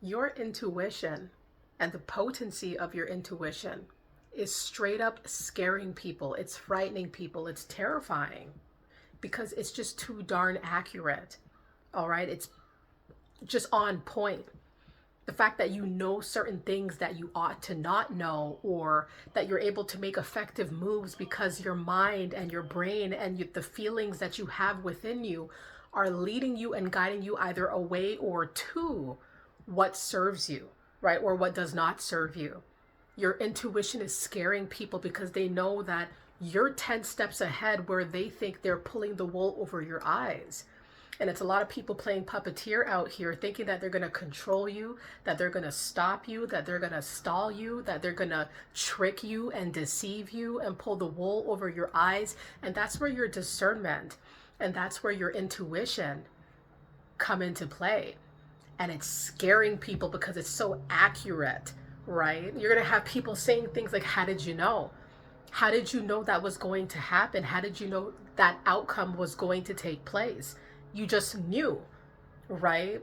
Your intuition and the potency of your intuition is straight up scaring people. It's frightening people. It's terrifying because it's just too darn accurate. All right. It's just on point. The fact that you know certain things that you ought to not know, or that you're able to make effective moves because your mind and your brain and the feelings that you have within you are leading you and guiding you either away or to what serves you, right? Or what does not serve you. Your intuition is scaring people because they know that you're 10 steps ahead where they think they're pulling the wool over your eyes. And it's a lot of people playing puppeteer out here, thinking that they're going to control you, that they're going to stop you, that they're going to stall you, that they're going to trick you and deceive you and pull the wool over your eyes. And that's where your discernment and that's where your intuition come into play. And it's scaring people because it's so accurate, right? You're going to have people saying things like, how did you know? How did you know that was going to happen? How did you know that outcome was going to take place? You just knew, right?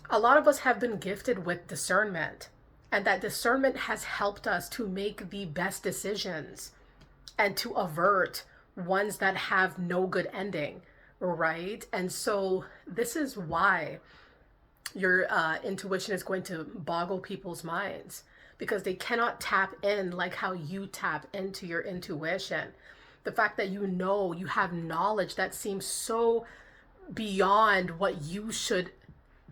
A lot of us have been gifted with discernment, and that discernment has helped us to make the best decisions and to avert ones that have no good ending, right? And so this is why your intuition is going to boggle people's minds, because they cannot tap in like how you tap into your intuition. The fact that you have knowledge that seems so beyond what you should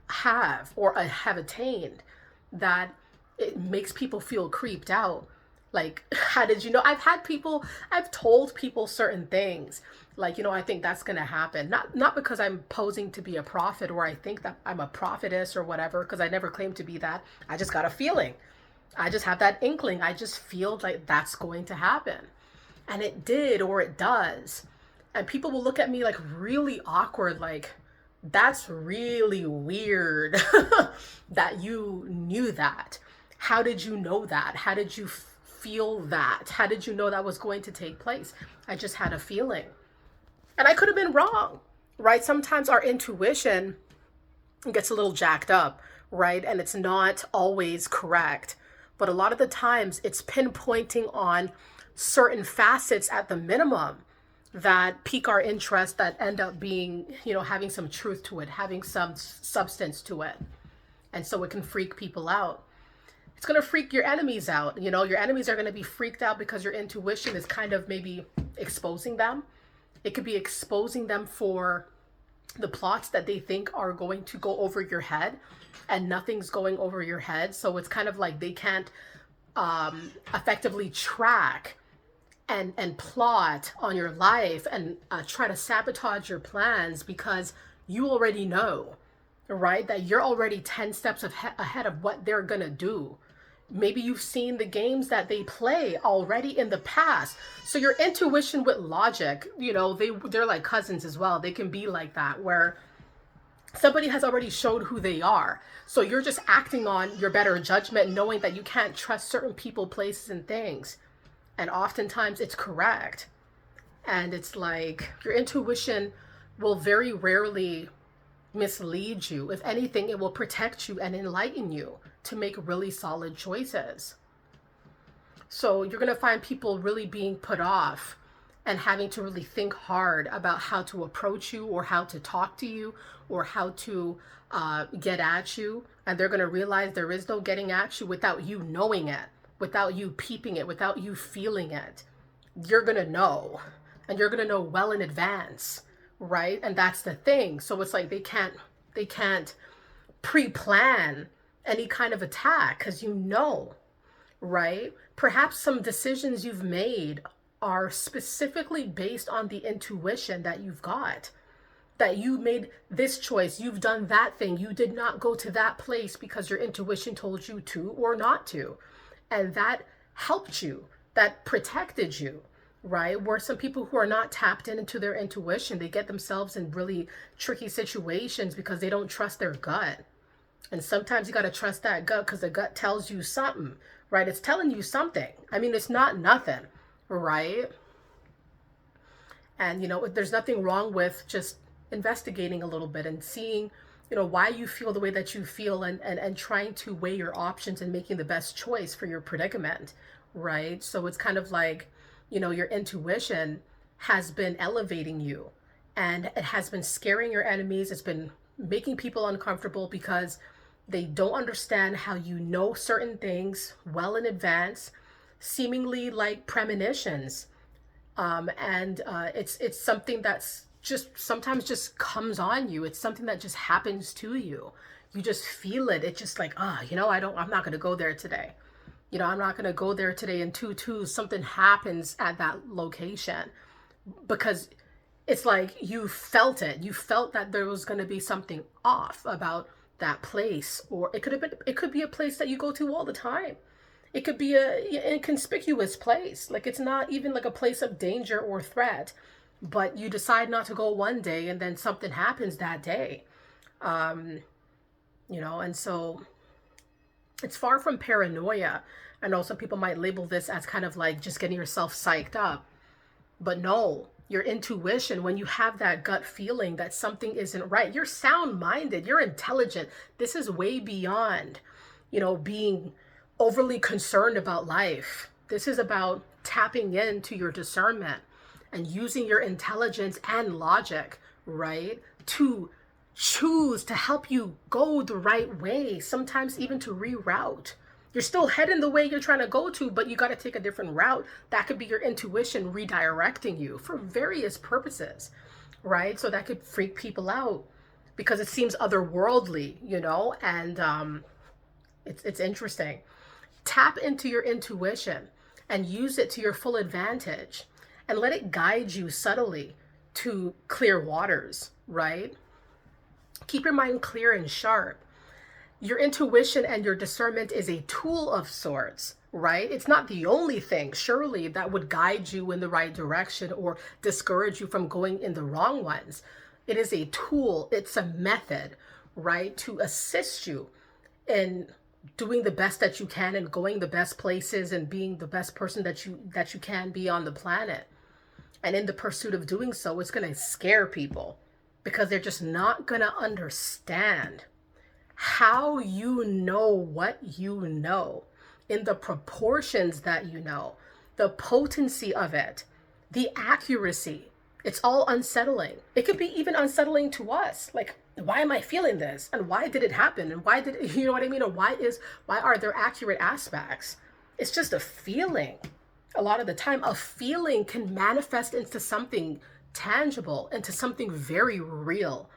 have or have attained, that it makes people feel creeped out. Like, how did you know? I've told people certain things, like, I think that's going to happen. Not because I'm posing to be a prophet, or I think that I'm a prophetess or whatever, because I never claimed to be that. I just got a feeling. I just have that inkling. I just feel like that's going to happen. And it did, or it does. And people will look at me like really awkward, like, that's really weird that you knew that. How did you know that? How did you feel that? How did you know that was going to take place? I just had a feeling. And I could have been wrong, right? Sometimes our intuition gets a little jacked up, right? And it's not always correct. But a lot of the times it's pinpointing on certain facets at the minimum that pique our interest, that end up being, having some truth to it, having some substance to it. And so it can freak people out. It's going to freak your enemies out. Your enemies are going to be freaked out because your intuition is kind of maybe exposing them. It could be exposing them for the plots that they think are going to go over your head, and nothing's going over your head. So it's kind of like they can't effectively track and plot on your life and try to sabotage your plans, because you already know, right, that you're already 10 steps ahead of what they're gonna do. Maybe you've seen the games that they play already in the past. So your intuition with logic, they're like cousins as well. They can be like that, where somebody has already showed who they are. So you're just acting on your better judgment, knowing that you can't trust certain people, places, and things. And oftentimes it's correct. And it's like your intuition will very rarely mislead you. If anything, it will protect you and enlighten you to make really solid choices. So you're going to find people really being put off and having to really think hard about how to approach you, or how to talk to you, or how to get at you. And they're going to realize there is no getting at you without you knowing it, without you peeping it, without you feeling it. You're going to know, and you're going to know well in advance, right? And that's the thing. So it's like they can't pre-plan any kind of attack, because right? Perhaps some decisions you've made are specifically based on the intuition that you've got, that you made this choice, you've done that thing, you did not go to that place because your intuition told you to or not to. And that helped you, that protected you, right? Where some people who are not tapped into their intuition, they get themselves in really tricky situations because they don't trust their gut. And sometimes you got to trust that gut, because the gut tells you something, right? It's telling you something. I mean, it's not nothing, right? And, there's nothing wrong with just investigating a little bit and seeing why you feel the way that you feel, and trying to weigh your options and making the best choice for your predicament, right? So it's kind of like, your intuition has been elevating you, and it has been scaring your enemies. It's been making people uncomfortable because they don't understand how you know certain things well in advance, seemingly like premonitions. And it's something that's just sometimes just comes on you. It's something that just happens to you. You just feel it. It's just like, I'm not gonna go there today. I'm not gonna go there today. In 2-2, something happens at that location because it's like you felt it. You felt that there was gonna be something off about that place, or it could be a place that you go to all the time. It could be a inconspicuous place. Like it's not even like a place of danger or threat, but you decide not to go one day and then something happens that day. Um, and so it's far from paranoia. I know some people might label this as kind of like just getting yourself psyched up, but no, your intuition, when you have that gut feeling that something isn't right, you're sound minded, you're intelligent. This is way beyond, being overly concerned about life. This is about tapping into your discernment and using your intelligence and logic, right? To choose to help you go the right way, sometimes even to reroute. You're still heading the way you're trying to go to, but you got to take a different route. That could be your intuition redirecting you for various purposes, right? So that could freak people out because it seems otherworldly, and it's interesting. Tap into your intuition and use it to your full advantage and let it guide you subtly to clear waters, right? Keep your mind clear and sharp. Your intuition and your discernment is a tool of sorts, right? It's not the only thing, surely, that would guide you in the right direction or discourage you from going in the wrong ones. It is a tool, it's a method, right, to assist you in doing the best that you can and going the best places and being the best person that you can be on the planet. And in the pursuit of doing so, it's going to scare people because they're just not going to understand how you know what you know in the proportions that you know, the potency of it, the accuracy. It's all unsettling. It could be even unsettling to us. Like, why am I feeling this? And why did it happen? And why did it, you know what I mean? Or why are there accurate aspects? It's just a feeling. A lot of the time, a feeling can manifest into something tangible, into something very real.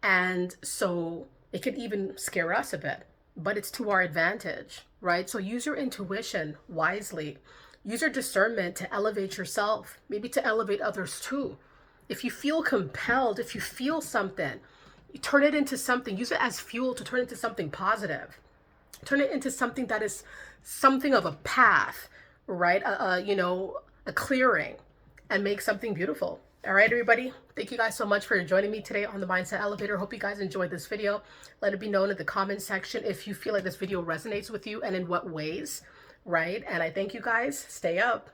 And so it could even scare us a bit, but it's to our advantage, right? So use your intuition wisely. Use your discernment to elevate yourself, maybe to elevate others too. If you feel compelled, if you feel something, you turn it into something, use it as fuel to turn it into something positive. Turn it into something that is something of a path, right? A clearing, and make something beautiful. All right, everybody. Thank you guys so much for joining me today on the Mindset Elevator. Hope you guys enjoyed this video. Let it be known in the comment section if you feel like this video resonates with you and in what ways, right? And I thank you guys. Stay up.